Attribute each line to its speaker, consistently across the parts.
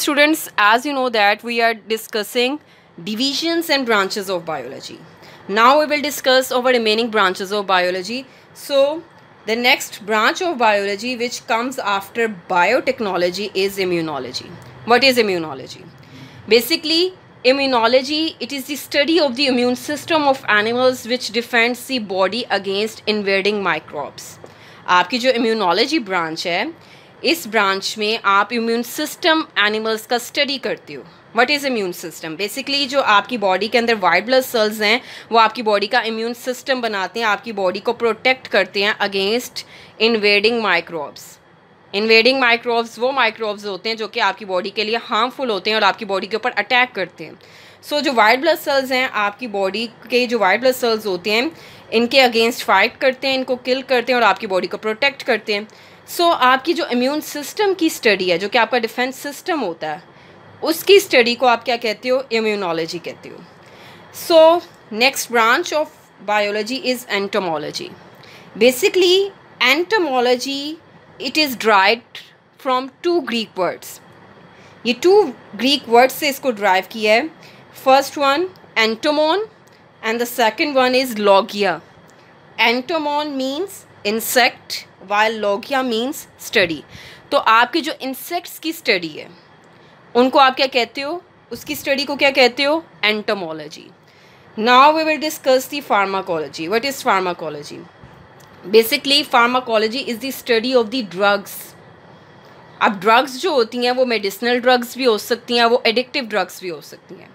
Speaker 1: students, as you know that we are discussing divisions and branches of biology. Now we will discuss our remaining branches of biology. So the next branch of biology which comes after biotechnology is immunology. What is immunology? Basically, immunology, it is the study of the immune system of animals which defends the body against invading microbes. आपकी जो immunology branch है, इस branch में आप immune system animals का study करते हो. What is immune system? Basically जो आपकी बॉडी के अंदर वाइट ब्लड सेल्स हैं वो आपकी बॉडी का इम्यून सिस्टम बनाते हैं, आपकी बॉडी को प्रोटेक्ट करते हैं against invading microbes. Invading microbes वो माइक्रोब्स होते हैं जो कि आपकी बॉडी के लिए हार्मफुल होते हैं और आपकी बॉडी के ऊपर अटैक करते हैं. सो जो वाइट ब्लड सेल्स हैं, आपकी बॉडी के जो वाइट ब्लड सेल्स होते हैं, इनके अगेंस्ट फाइट करते हैं, इनको किल करते हैं और आपकी बॉडी को प्रोटेक्ट करते हैं. सो आपकी जो इम्यून सिस्टम की स्टडी है, जो कि आपका डिफेंस सिस्टम होता है, उसकी स्टडी को आप क्या कहते हो? इम्यूनोलॉजी कहते हो. So next branch of biology is entomology. Basically entomology it is derived from two Greek words. ये टू ग्रीक वर्ड्स से इसको ड्राइव किया है. First one entomon and the second one is logia. Entomon means insect while logia means study. तो आपकी जो insects की study है उनको आप क्या कहते हो? उसकी स्टडी को क्या कहते हो? Entomology. Now we will discuss the pharmacology. What is pharmacology? Basically pharmacology is the study of the drugs. अब ड्रग्स जो होती हैं वो मेडिसिनल ड्रग्स भी हो सकती हैं, वो एडिक्टिव ड्रग्स भी हो सकती हैं.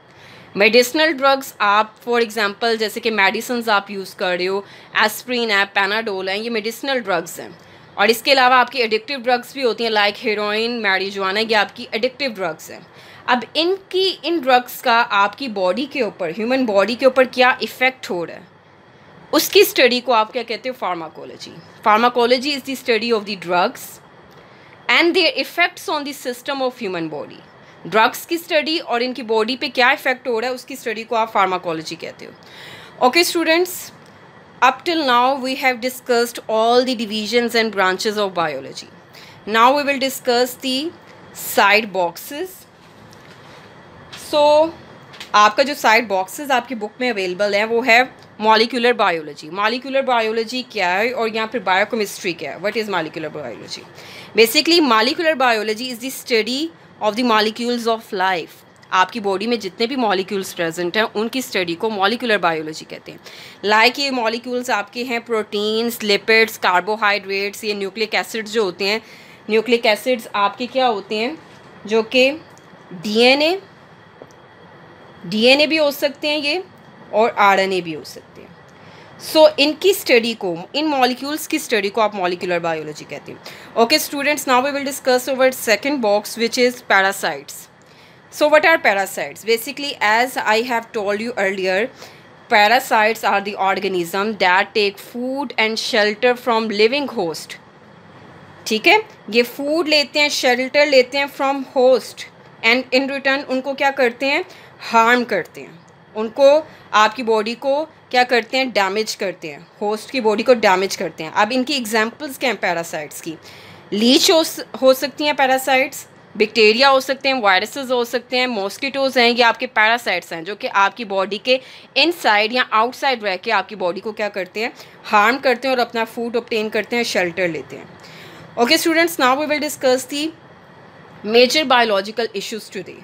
Speaker 1: मेडिसिनल ड्रग्स आप फॉर एग्जांपल जैसे कि मेडिसिन्स आप यूज़ कर रहे हो, एस्प्रिन है, पैनाडोल है, ये मेडिसिनल ड्रग्स हैं. और इसके अलावा आपकी एडिक्टिव ड्रग्स भी होती हैं लाइक हेरोइन, मैरिजुआना, ये आपकी एडिक्टिव ड्रग्स हैं. अब इन ड्रग्स का आपकी बॉडी के ऊपर, ह्यूमन बॉडी के ऊपर क्या इफ़ेक्ट हो रहा है, उसकी स्टडी को आप क्या कहते हो? Pharmacology. Pharmacology is the study of the drugs and their effects on the system of human body. Drugs की स्टडी और इनकी बॉडी पे क्या इफेक्ट हो रहा है उसकी स्टडी को आप फार्माकोलॉजी कहते हो. Okay students, up till now we have discussed all the divisions and branches of biology. Now we will discuss the side boxes. So आपका जो साइड बॉक्सेस आपकी बुक में अवेलेबल है वो है मॉलिक्यूलर बायोलॉजी. मॉलिक्यूलर बायोलॉजी क्या है और यहाँ पर बायोकेमिस्ट्री क्या है? What is molecular biology? Basically molecular biology is the study of the molecules of life. आपकी बॉडी में जितने भी मॉलिक्यूल्स प्रेजेंट हैं उनकी स्टडी को मॉलिक्यूलर बायोलॉजी कहते हैं. लाइक ये मॉलिक्यूल्स आपके हैं प्रोटीन्स, लिपिड्स, कार्बोहाइड्रेट्स, ये न्यूक्लिक एसिड्स जो होते हैं. न्यूक्लिक एसिड्स आपके क्या होते हैं? जो कि डीएनए भी हो सकते हैं ये, और आरएनए भी हो सकते हैं. सो इनकी स्टडी को, इन मॉलिक्यूल्स की स्टडी को आप मॉलिक्यूलर बायोलॉजी कहते हैं. Okay students, now we will discuss over second box which is parasites. So what are parasites? Basically as I have told you earlier, parasites are the organism that take food and shelter from living host. ठीक है, ये food लेते हैं, shelter लेते हैं from host and in return उनको क्या करते हैं? हार्म करते हैं. उनको, आपकी बॉडी को क्या करते हैं? डैमेज करते हैं, होस्ट की बॉडी को डैमेज करते हैं. अब इनकी एग्जांपल्स क्या हैं पैरासाइट्स की? लीच हो सकती हैं पैरासाइट्स, बैक्टीरिया हो सकते हैं, वायरसेस हो सकते हैं, मॉस्किटोज़ हैं, ये आपके पैरासाइट्स हैं जो कि आपकी बॉडी के इनसाइड या आउटसाइड रह के आपकी बॉडी को क्या करते हैं? हार्म करते हैं और अपना फूड ऑब्टेन करते हैं, शेल्टर लेते हैं. Okay students, now we will discuss the major biological issues today.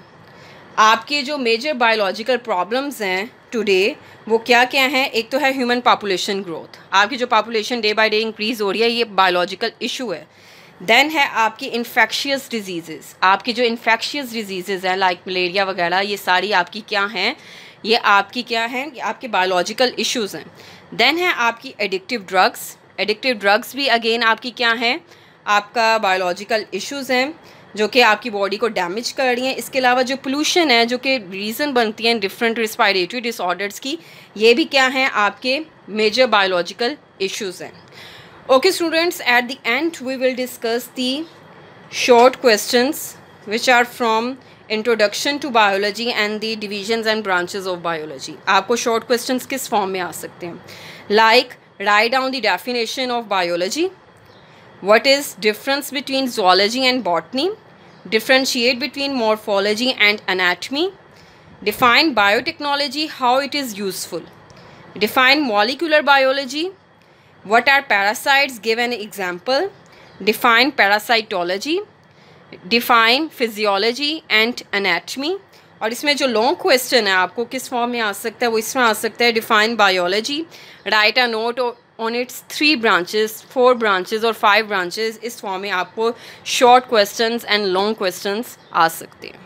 Speaker 1: आपके जो मेजर बायोलॉजिकल प्रॉब्लम्स हैं टुडे वो क्या क्या हैं? एक तो है ह्यूमन पॉपुलेशन ग्रोथ. आपकी जो population day by day increase हो रही है, ये बायोलॉजिकल इशू है. देन है आपकी इन्फेक्शियस डिजीज़ेस. आपकी जो इन्फेक्शियस डिजीज़ेस हैं लाइक मलेरिया वगैरह, ये सारी आपकी क्या हैं? ये आपकी क्या हैं? ये आपके बायोलॉजिकल इश्यूज़ हैं. देन है आपकी एडिक्टिव ड्रग्स. एडिक्टिव ड्रग्स भी अगेन आपकी क्या हैं? आपका बायोलॉजिकल इश्यूज़ हैं जो कि आपकी बॉडी को डैमेज कर रही हैं. इसके अलावा जो पोल्यूशन है जो कि रीज़न बनती हैं डिफरेंट रिस्पायरेटरी डिसऑर्डर्स की, ये भी क्या हैं? आपके मेजर बायोलॉजिकल इश्यूज़ हैं. Okay students, at the end we will discuss the short questions which are from introduction to biology and the divisions and branches of biology. आपको शॉर्ट क्वेश्चंस किस form में आ सकते हैं? Like write down the definition of biology. What is difference between zoology and botany? differentiate between morphology and anatomy, define biotechnology, how it is useful, define molecular biology, what are parasites, give an example, define parasitology, define physiology and anatomy. और इसमें जो long question है आपको किस form में आ सकता है, वो इसमें आ सकता है define biology, write a note on its 3 branches, 4 branches और 5 ब्रांचेस. इस फॉर्म में आपको short questions and long questions आ सकते हैं.